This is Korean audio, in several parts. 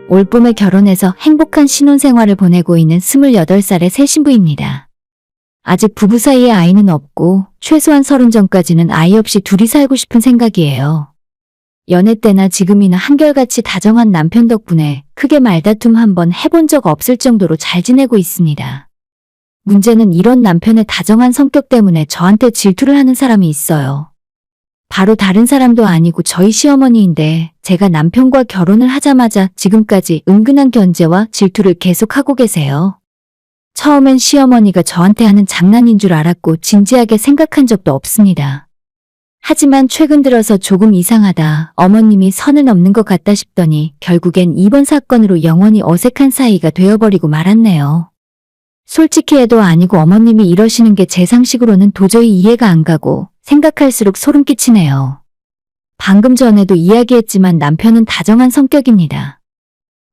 올봄에 결혼해서 행복한 신혼생활을 보내고 있는 28살의 새 신부입니다. 아직 부부 사이에 아이는 없고 최소한 30 전까지는 아이 없이 둘이 살고 싶은 생각이에요. 연애 때나 지금이나 한결같이 다정한 남편 덕분에 크게 말다툼 한번 해본 적 없을 정도로 잘 지내고 있습니다. 문제는 이런 남편의 다정한 성격 때문에 저한테 질투를 하는 사람이 있어요. 바로 다른 사람도 아니고 저희 시어머니인데 제가 남편과 결혼을 하자마자 지금까지 은근한 견제와 질투를 계속하고 계세요. 처음엔 시어머니가 저한테 하는 장난인 줄 알았고 진지하게 생각한 적도 없습니다. 하지만 최근 들어서 조금 이상하다, 어머님이 선을 넘는 것 같다 싶더니 결국엔 이번 사건으로 영원히 어색한 사이가 되어버리고 말았네요. 솔직히 해도 아니고 어머님이 이러시는 게 제 상식으로는 도저히 이해가 안 가고 생각할수록 소름 끼치네요. 방금 전에도 이야기했지만 남편은 다정한 성격입니다.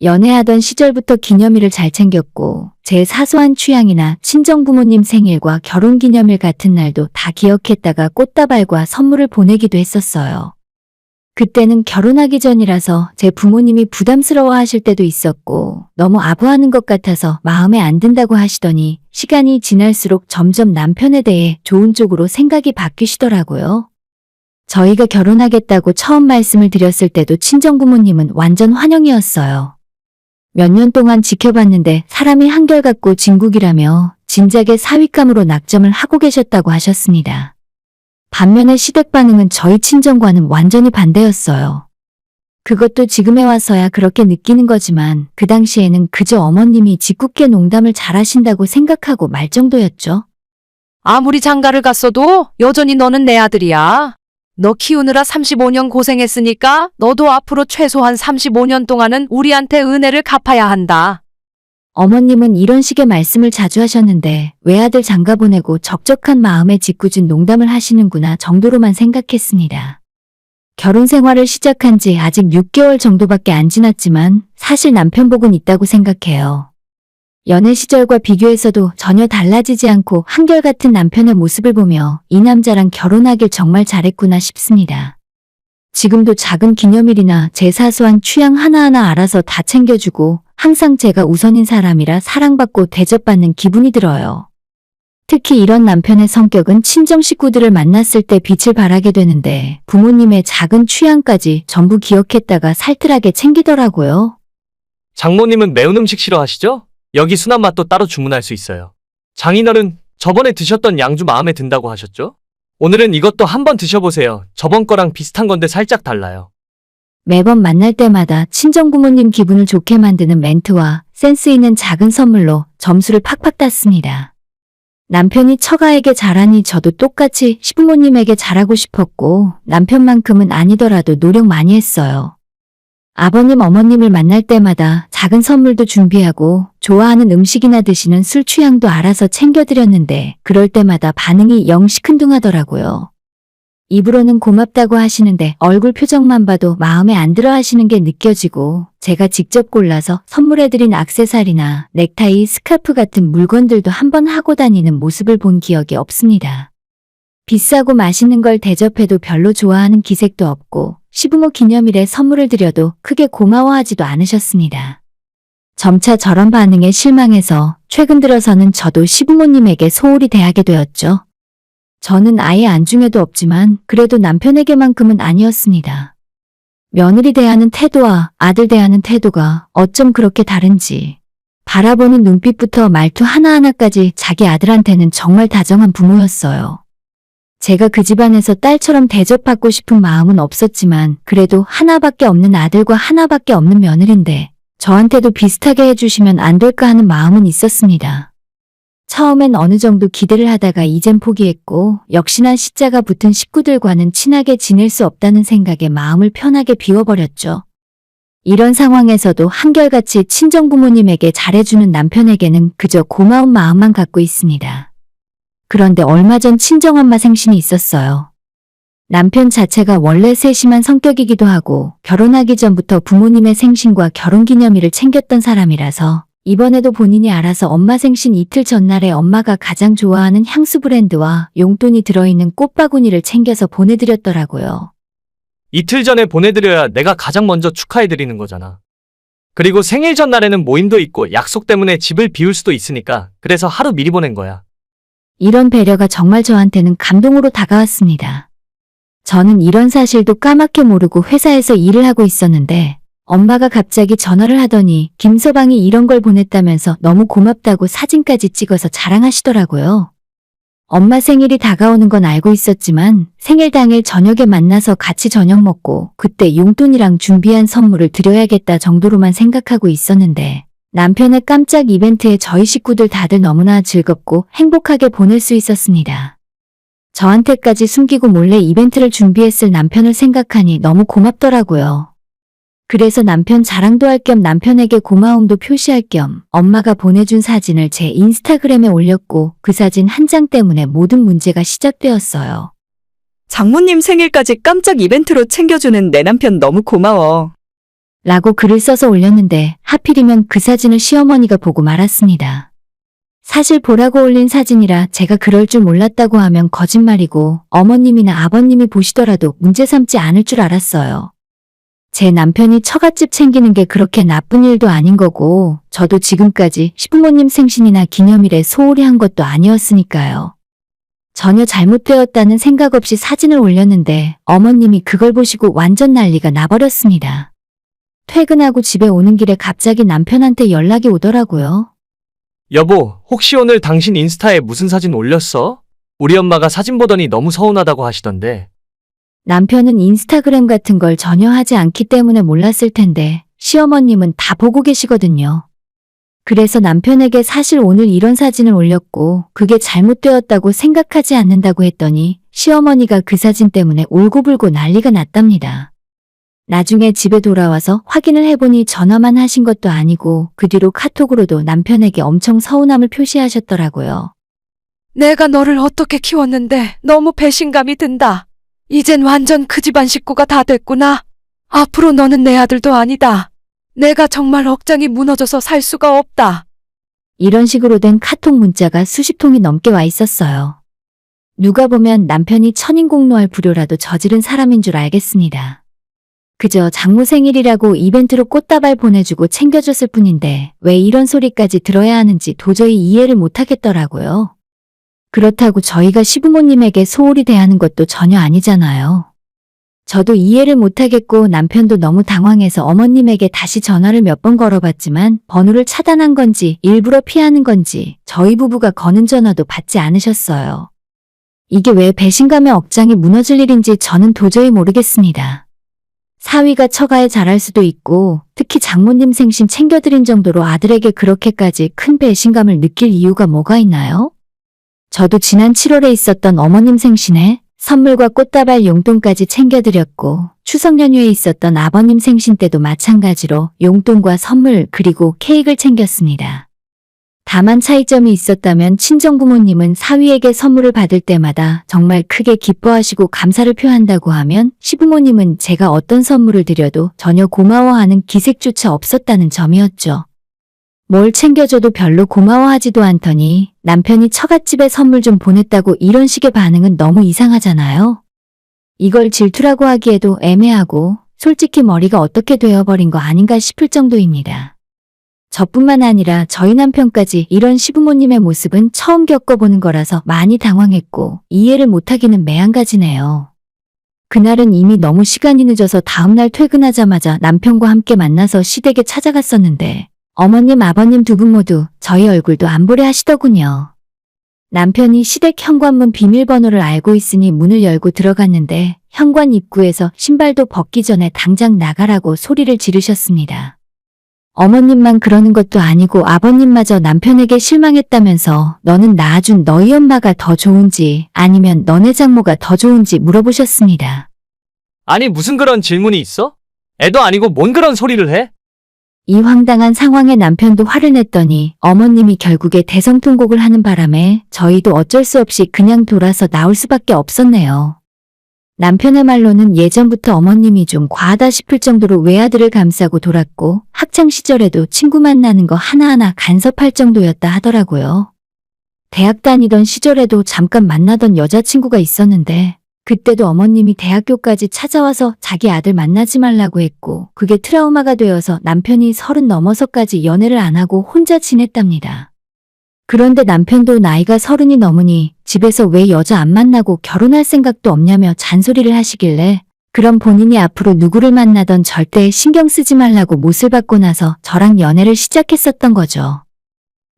연애하던 시절부터 기념일을 잘 챙겼고 제 사소한 취향이나 친정부모님 생일과 결혼기념일 같은 날도 다 기억했다가 꽃다발과 선물을 보내기도 했었어요. 그때는 결혼하기 전이라서 제 부모님이 부담스러워 하실 때도 있었고 너무 아부하는 것 같아서 마음에 안 든다고 하시더니 시간이 지날수록 점점 남편에 대해 좋은 쪽으로 생각이 바뀌시더라고요. 저희가 결혼하겠다고 처음 말씀을 드렸을 때도 친정부모님은 완전 환영이었어요. 몇 년 동안 지켜봤는데 사람이 한결같고 진국이라며 진작에 사윗감으로 낙점을 하고 계셨다고 하셨습니다. 반면에 시댁 반응은 저희 친정과는 완전히 반대였어요. 그것도 지금에 와서야 그렇게 느끼는 거지만 그 당시에는 그저 어머님이 짓궂게 농담을 잘하신다고 생각하고 말 정도였죠. 아무리 장가를 갔어도 여전히 너는 내 아들이야. 너 키우느라 35년 고생했으니까 너도 앞으로 최소한 35년 동안은 우리한테 은혜를 갚아야 한다. 어머님은 이런 식의 말씀을 자주 하셨는데 외아들 장가 보내고 적적한 마음에 짓궂은 농담을 하시는구나 정도로만 생각했습니다. 결혼 생활을 시작한 지 아직 6개월 정도밖에 안 지났지만 사실 남편복은 있다고 생각해요. 연애 시절과 비교해서도 전혀 달라지지 않고 한결같은 남편의 모습을 보며 이 남자랑 결혼하길 정말 잘했구나 싶습니다. 지금도 작은 기념일이나 제 사소한 취향 하나하나 알아서 다 챙겨주고 항상 제가 우선인 사람이라 사랑받고 대접받는 기분이 들어요. 특히 이런 남편의 성격은 친정 식구들을 만났을 때 빛을 발하게 되는데 부모님의 작은 취향까지 전부 기억했다가 살뜰하게 챙기더라고요. 장모님은 매운 음식 싫어하시죠? 여기 순한 맛도 따로 주문할 수 있어요. 장인어른, 저번에 드셨던 양주 마음에 든다고 하셨죠? 오늘은 이것도 한번 드셔보세요. 저번 거랑 비슷한 건데 살짝 달라요. 매번 만날 때마다 친정부모님 기분을 좋게 만드는 멘트와 센스 있는 작은 선물로 점수를 팍팍 땄습니다. 남편이 처가에게 잘하니 저도 똑같이 시부모님에게 잘하고 싶었고 남편만큼은 아니더라도 노력 많이 했어요. 아버님, 어머님을 만날 때마다 작은 선물도 준비하고 좋아하는 음식이나 드시는 술 취향도 알아서 챙겨드렸는데 그럴 때마다 반응이 영 시큰둥하더라고요. 입으로는 고맙다고 하시는데 얼굴 표정만 봐도 마음에 안 들어 하시는 게 느껴지고 제가 직접 골라서 선물해드린 액세서리나 넥타이, 스카프 같은 물건들도 한번 하고 다니는 모습을 본 기억이 없습니다. 비싸고 맛있는 걸 대접해도 별로 좋아하는 기색도 없고 시부모 기념일에 선물을 드려도 크게 고마워하지도 않으셨습니다. 점차 저런 반응에 실망해서 최근 들어서는 저도 시부모님에게 소홀히 대하게 되었죠. 저는 아예 안중에도 없지만 그래도 남편에게만큼은 아니었습니다. 며느리 대하는 태도와 아들 대하는 태도가 어쩜 그렇게 다른지. 바라보는 눈빛부터 말투 하나하나까지 자기 아들한테는 정말 다정한 부모였어요. 제가 그 집안에서 딸처럼 대접받고 싶은 마음은 없었지만 그래도 하나밖에 없는 아들과 하나밖에 없는 며느리인데 저한테도 비슷하게 해주시면 안 될까 하는 마음은 있었습니다. 처음엔 어느 정도 기대를 하다가 이젠 포기했고 역시나 시자가 붙은 식구들과는 친하게 지낼 수 없다는 생각에 마음을 편하게 비워버렸죠. 이런 상황에서도 한결같이 친정부모님에게 잘해주는 남편에게는 그저 고마운 마음만 갖고 있습니다. 그런데 얼마 전 친정엄마 생신이 있었어요. 남편 자체가 원래 세심한 성격이기도 하고 결혼하기 전부터 부모님의 생신과 결혼기념일을 챙겼던 사람이라서 이번에도 본인이 알아서 엄마 생신 이틀 전날에 엄마가 가장 좋아하는 향수 브랜드와 용돈이 들어있는 꽃바구니를 챙겨서 보내드렸더라고요. 이틀 전에 보내드려야 내가 가장 먼저 축하해드리는 거잖아. 그리고 생일 전날에는 모임도 있고 약속 때문에 집을 비울 수도 있으니까 그래서 하루 미리 보낸 거야. 이런 배려가 정말 저한테는 감동으로 다가왔습니다. 저는 이런 사실도 까맣게 모르고 회사에서 일을 하고 있었는데 엄마가 갑자기 전화를 하더니 김서방이 이런 걸 보냈다면서 너무 고맙다고 사진까지 찍어서 자랑하시더라고요. 엄마 생일이 다가오는 건 알고 있었지만 생일 당일 저녁에 만나서 같이 저녁 먹고 그때 용돈이랑 준비한 선물을 드려야겠다 정도로만 생각하고 있었는데 남편의 깜짝 이벤트에 저희 식구들 다들 너무나 즐겁고 행복하게 보낼 수 있었습니다. 저한테까지 숨기고 몰래 이벤트를 준비했을 남편을 생각하니 너무 고맙더라고요. 그래서 남편 자랑도 할 겸 남편에게 고마움도 표시할 겸 엄마가 보내준 사진을 제 인스타그램에 올렸고 그 사진 한 장 때문에 모든 문제가 시작되었어요. 장모님 생일까지 깜짝 이벤트로 챙겨주는 내 남편 너무 고마워. 라고 글을 써서 올렸는데 하필이면 그 사진을 시어머니가 보고 말았습니다. 사실 보라고 올린 사진이라 제가 그럴 줄 몰랐다고 하면 거짓말이고 어머님이나 아버님이 보시더라도 문제 삼지 않을 줄 알았어요. 제 남편이 처갓집 챙기는 게 그렇게 나쁜 일도 아닌 거고 저도 지금까지 시부모님 생신이나 기념일에 소홀히 한 것도 아니었으니까요. 전혀 잘못되었다는 생각 없이 사진을 올렸는데 어머님이 그걸 보시고 완전 난리가 나버렸습니다. 퇴근하고 집에 오는 길에 갑자기 남편한테 연락이 오더라고요. 여보, 혹시 오늘 당신 인스타에 무슨 사진 올렸어? 우리 엄마가 사진 보더니 너무 서운하다고 하시던데. 남편은 인스타그램 같은 걸 전혀 하지 않기 때문에 몰랐을 텐데 시어머님은 다 보고 계시거든요. 그래서 남편에게 사실 오늘 이런 사진을 올렸고 그게 잘못되었다고 생각하지 않는다고 했더니 시어머니가 그 사진 때문에 울고불고 난리가 났답니다. 나중에 집에 돌아와서 확인을 해보니 전화만 하신 것도 아니고 그 뒤로 카톡으로도 남편에게 엄청 서운함을 표시하셨더라고요. 내가 너를 어떻게 키웠는데 너무 배신감이 든다. 이젠 완전 그 집안 식구가 다 됐구나. 앞으로 너는 내 아들도 아니다. 내가 정말 억장이 무너져서 살 수가 없다. 이런 식으로 된 카톡 문자가 수십 통이 넘게 와 있었어요. 누가 보면 남편이 천인공노할 불효라도 저지른 사람인 줄 알겠습니다. 그저 장모 생일이라고 이벤트로 꽃다발 보내주고 챙겨줬을 뿐인데 왜 이런 소리까지 들어야 하는지 도저히 이해를 못하겠더라고요. 그렇다고 저희가 시부모님에게 소홀히 대하는 것도 전혀 아니잖아요. 저도 이해를 못하겠고 남편도 너무 당황해서 어머님에게 다시 전화를 몇 번 걸어봤지만 번호를 차단한 건지 일부러 피하는 건지 저희 부부가 거는 전화도 받지 않으셨어요. 이게 왜 배신감의 억장이 무너질 일인지 저는 도저히 모르겠습니다. 사위가 처가에 잘할 수도 있고 특히 장모님 생신 챙겨드린 정도로 아들에게 그렇게까지 큰 배신감을 느낄 이유가 뭐가 있나요? 저도 지난 7월에 있었던 어머님 생신에 선물과 꽃다발 용돈까지 챙겨드렸고 추석 연휴에 있었던 아버님 생신 때도 마찬가지로 용돈과 선물 그리고 케이크를 챙겼습니다. 다만 차이점이 있었다면 친정부모님은 사위에게 선물을 받을 때마다 정말 크게 기뻐하시고 감사를 표한다고 하면 시부모님은 제가 어떤 선물을 드려도 전혀 고마워하는 기색조차 없었다는 점이었죠. 뭘 챙겨줘도 별로 고마워하지도 않더니 남편이 처갓집에 선물 좀 보냈다고 이런 식의 반응은 너무 이상하잖아요. 이걸 질투라고 하기에도 애매하고 솔직히 머리가 어떻게 되어버린 거 아닌가 싶을 정도입니다. 저뿐만 아니라 저희 남편까지 이런 시부모님의 모습은 처음 겪어보는 거라서 많이 당황했고 이해를 못하기는 매한가지네요. 그날은 이미 너무 시간이 늦어서 다음날 퇴근하자마자 남편과 함께 만나서 시댁에 찾아갔었는데 어머님, 아버님 두 분 모두 저희 얼굴도 안 보려 하시더군요. 남편이 시댁 현관문 비밀번호를 알고 있으니 문을 열고 들어갔는데 현관 입구에서 신발도 벗기 전에 당장 나가라고 소리를 지르셨습니다. 어머님만 그러는 것도 아니고 아버님마저 남편에게 실망했다면서 너는 낳아준 너희 엄마가 더 좋은지 아니면 너네 장모가 더 좋은지 물어보셨습니다. 아니 무슨 그런 질문이 있어? 애도 아니고 뭔 그런 소리를 해? 이 황당한 상황에 남편도 화를 냈더니 어머님이 결국에 대성통곡을 하는 바람에 저희도 어쩔 수 없이 그냥 돌아서 나올 수밖에 없었네요. 남편의 말로는 예전부터 어머님이 좀 과하다 싶을 정도로 외아들을 감싸고 돌았고 학창시절에도 친구 만나는 거 하나하나 간섭할 정도였다 하더라고요. 대학 다니던 시절에도 잠깐 만나던 여자친구가 있었는데 그때도 어머님이 대학교까지 찾아와서 자기 아들 만나지 말라고 했고 그게 트라우마가 되어서 남편이 30 넘어서까지 연애를 안 하고 혼자 지냈답니다. 그런데 남편도 나이가 30이 넘으니 집에서 왜 여자 안 만나고 결혼할 생각도 없냐며 잔소리를 하시길래 그럼 본인이 앞으로 누구를 만나던 절대 신경 쓰지 말라고 못을 받고 나서 저랑 연애를 시작했었던 거죠.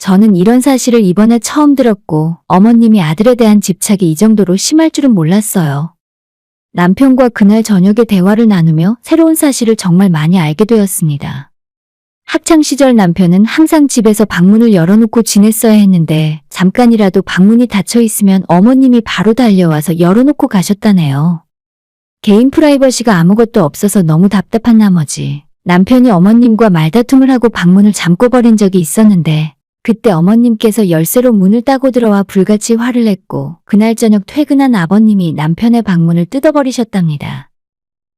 저는 이런 사실을 이번에 처음 들었고 어머님이 아들에 대한 집착이 이 정도로 심할 줄은 몰랐어요. 남편과 그날 저녁에 대화를 나누며 새로운 사실을 정말 많이 알게 되었습니다. 학창시절 남편은 항상 집에서 방문을 열어놓고 지냈어야 했는데 잠깐이라도 방문이 닫혀 있으면 어머님이 바로 달려와서 열어놓고 가셨다네요. 개인 프라이버시가 아무것도 없어서 너무 답답한 나머지 남편이 어머님과 말다툼을 하고 방문을 잠궈 버린 적이 있었는데 그때 어머님께서 열쇠로 문을 따고 들어와 불같이 화를 냈고 그날 저녁 퇴근한 아버님이 남편의 방문을 뜯어버리셨답니다.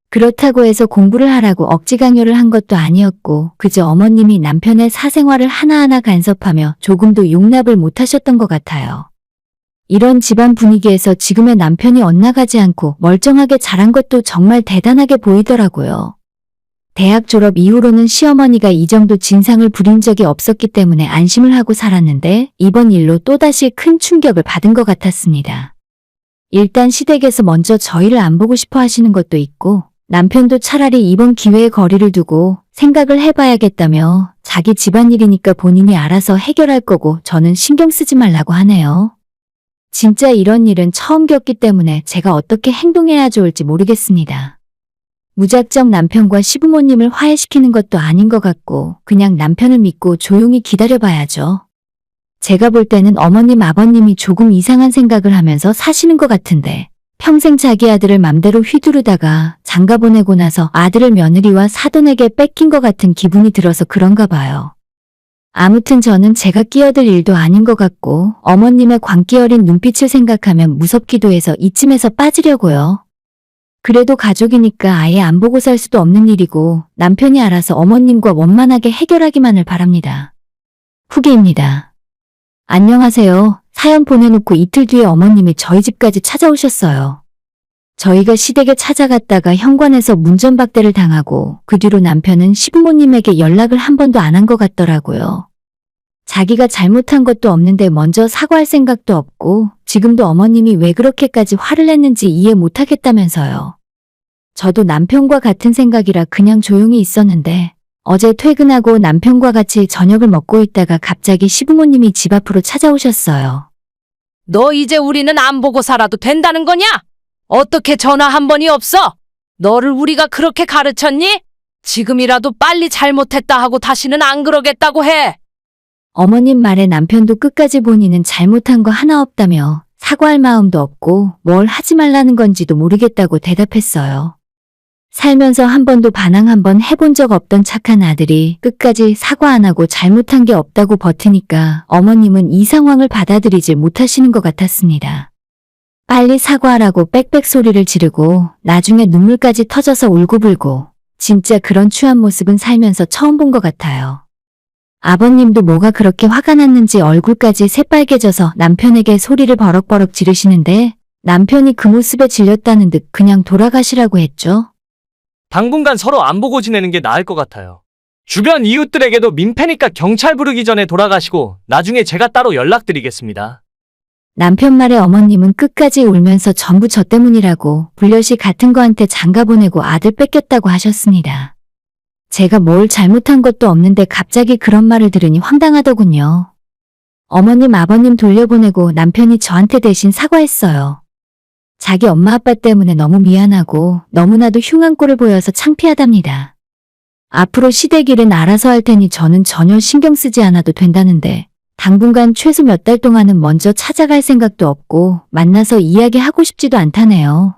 그렇다고 해서 공부를 하라고 억지 강요를 한 것도 아니었고 그저 어머님이 남편의 사생활을 하나하나 간섭하며 조금도 용납을 못하셨던 것 같아요. 이런 집안 분위기에서 지금의 남편이 엇나가지 않고 멀쩡하게 자란 것도 정말 대단하게 보이더라고요. 대학 졸업 이후로는 시어머니가 이 정도 진상을 부린 적이 없었기 때문에 안심을 하고 살았는데 이번 일로 또다시 큰 충격을 받은 것 같았습니다. 일단 시댁에서 먼저 저희를 안 보고 싶어 하시는 것도 있고 남편도 차라리 이번 기회에 거리를 두고 생각을 해봐야겠다며 자기 집안일이니까 본인이 알아서 해결할 거고 저는 신경 쓰지 말라고 하네요. 진짜 이런 일은 처음 겪기 때문에 제가 어떻게 행동해야 좋을지 모르겠습니다. 무작정 남편과 시부모님을 화해시키는 것도 아닌 것 같고 그냥 남편을 믿고 조용히 기다려봐야죠. 제가 볼 때는 어머님 아버님이 조금 이상한 생각을 하면서 사시는 것 같은데 평생 자기 아들을 맘대로 휘두르다가 장가 보내고 나서 아들을 며느리와 사돈에게 뺏긴 것 같은 기분이 들어서 그런가 봐요. 아무튼 저는 제가 끼어들 일도 아닌 것 같고 어머님의 광기 어린 눈빛을 생각하면 무섭기도 해서 이쯤에서 빠지려고요. 그래도 가족이니까 아예 안 보고 살 수도 없는 일이고 남편이 알아서 어머님과 원만하게 해결하기만을 바랍니다. 후기입니다. 안녕하세요. 사연 보내놓고 이틀 뒤에 어머님이 저희 집까지 찾아오셨어요. 저희가 시댁에 찾아갔다가 현관에서 문전박대를 당하고 그 뒤로 남편은 시부모님에게 연락을 한 번도 안 한 것 같더라고요. 자기가 잘못한 것도 없는데 먼저 사과할 생각도 없고 지금도 어머님이 왜 그렇게까지 화를 냈는지 이해 못하겠다면서요. 저도 남편과 같은 생각이라 그냥 조용히 있었는데 어제 퇴근하고 남편과 같이 저녁을 먹고 있다가 갑자기 시부모님이 집 앞으로 찾아오셨어요. 너 이제 우리는 안 보고 살아도 된다는 거냐? 어떻게 전화 한 번이 없어? 너를 우리가 그렇게 가르쳤니? 지금이라도 빨리 잘못했다 하고 다시는 안 그러겠다고 해. 어머님 말에 남편도 끝까지 본인은 잘못한 거 하나 없다며 사과할 마음도 없고 뭘 하지 말라는 건지도 모르겠다고 대답했어요. 살면서 한 번도 반항 한 번 해본 적 없던 착한 아들이 끝까지 사과 안 하고 잘못한 게 없다고 버티니까 어머님은 이 상황을 받아들이질 못하시는 것 같았습니다. 빨리 사과하라고 빽빽 소리를 지르고 나중에 눈물까지 터져서 울고불고 진짜 그런 추한 모습은 살면서 처음 본 것 같아요. 아버님도 뭐가 그렇게 화가 났는지 얼굴까지 새빨개져서 남편에게 소리를 버럭버럭 지르시는데 남편이 그 모습에 질렸다는 듯 그냥 돌아가시라고 했죠. 당분간 서로 안 보고 지내는 게 나을 것 같아요. 주변 이웃들에게도 민폐니까 경찰 부르기 전에 돌아가시고 나중에 제가 따로 연락드리겠습니다. 남편 말에 어머님은 끝까지 울면서 전부 저 때문이라고 불려시 같은 거한테 장가 보내고 아들 뺏겼다고 하셨습니다. 제가 뭘 잘못한 것도 없는데 갑자기 그런 말을 들으니 황당하더군요. 어머님 아버님 돌려보내고 남편이 저한테 대신 사과했어요. 자기 엄마 아빠 때문에 너무 미안하고 너무나도 흉한 꼴을 보여서 창피하답니다. 앞으로 시댁 일은 알아서 할 테니 저는 전혀 신경 쓰지 않아도 된다는데 당분간 최소 몇 달 동안은 먼저 찾아갈 생각도 없고 만나서 이야기하고 싶지도 않다네요.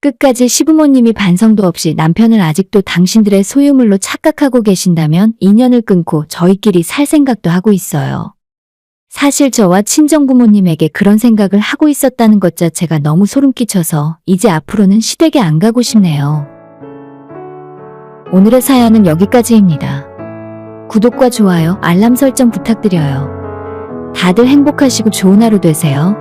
끝까지 시부모님이 반성도 없이 남편을 아직도 당신들의 소유물로 착각하고 계신다면 인연을 끊고 저희끼리 살 생각도 하고 있어요. 사실 저와 친정부모님에게 그런 생각을 하고 있었다는 것 자체가 너무 소름 끼쳐서 이제 앞으로는 시댁에 안 가고 싶네요. 오늘의 사연은 여기까지입니다. 구독과 좋아요, 알람 설정 부탁드려요. 다들 행복하시고 좋은 하루 되세요.